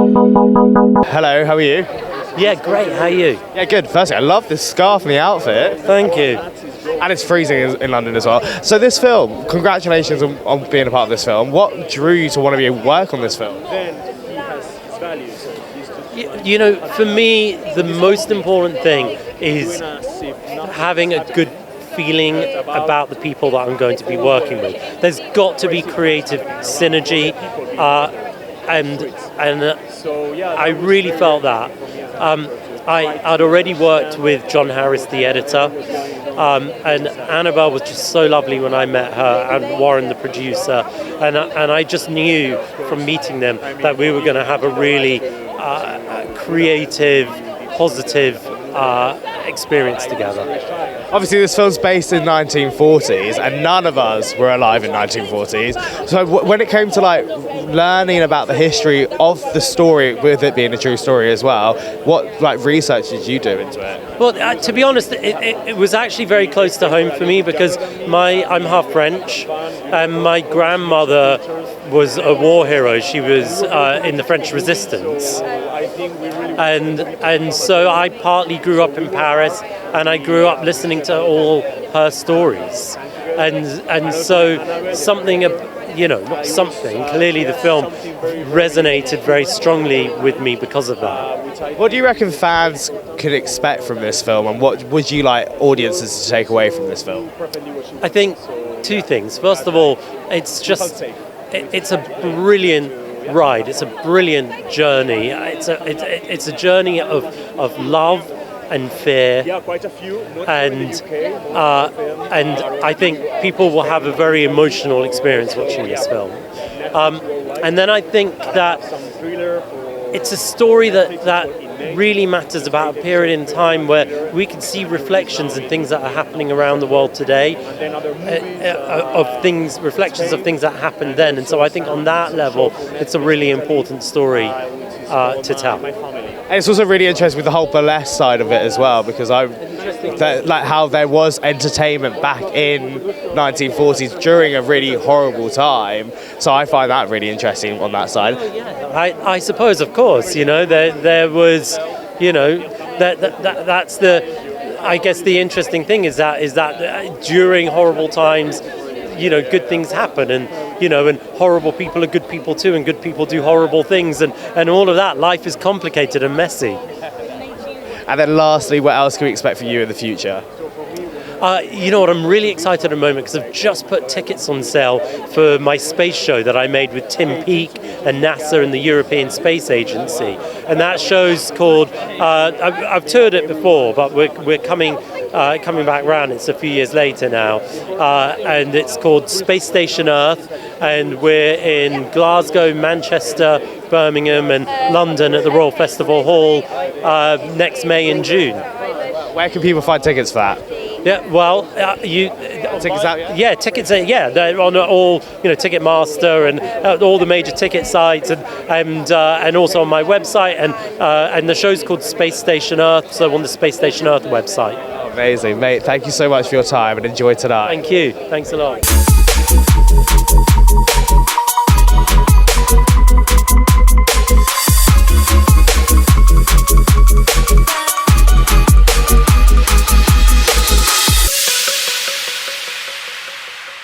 Hello, how are you? Yeah, great. How are you? Yeah, good. Firstly, I love this scarf and the outfit. Thank you. And it's freezing in London as well. So this film, congratulations on being a part of this film. What drew you to want to work on this film? You know, for me, the most important thing is having a good feeling about the people that I'm going to be working with. There's got to be creative synergy, and I really felt that. I'd already worked with John Harris, the editor, and Annabelle was just so lovely when I met her, and Warren, the producer, and I just knew from meeting them that we were going to have a really creative, positive experience together. Obviously, this film's based in 1940s, and none of us were alive in 1940s. So when it came to learning about the history of the story, with it being a true story as well, what research did you do into it? Well, to be honest, it was actually very close to home for me because I'm half French, and my grandmother was a war hero. She was in the French Resistance, and so I partly grew up in Paris, and I grew up listening to all her stories, and so something. Clearly the film resonated very strongly with me because of that. What do you reckon fans could expect from this film, and what would you like audiences to take away from this film? I think two things. First of all, it's a brilliant ride. It's a brilliant journey. It's a journey of love and fear, and I think people will have a very emotional experience watching this film. And then I think that it's a story that really matters about a period in time where we can see reflections and things that are happening around the world today, reflections of things that happened then. And so I think on that level, it's a really important story to tell. And it's also really interesting with the whole burlesque side of it as well, because how there was entertainment back in 1940s during a really horrible time. So I find that really interesting on that side. I suppose, of course, there was, that's I guess the interesting thing is that during horrible times, good things happen, and horrible people are good people too, and good people do horrible things, and all of that. Life is complicated and messy. And then lastly, what else can we expect from you in the future? I'm really excited at the moment because I've just put tickets on sale for my space show that I made with Tim Peake and NASA and the European Space Agency. And that show's called, I've toured it before, but we're coming back round. It's a few years later now. And it's called Space Station Earth. And we're in Glasgow, Manchester, Birmingham and London at the Royal Festival Hall next May and June. Where can people find tickets for that? Yeah, well, tickets out? Yeah, tickets. They're on all, Ticketmaster and all the major ticket sites, and also on my website. And the show's called Space Station Earth, so on the Space Station Earth website. Amazing, mate. Thank you so much for your time and enjoy tonight. Thank you. Thanks a lot.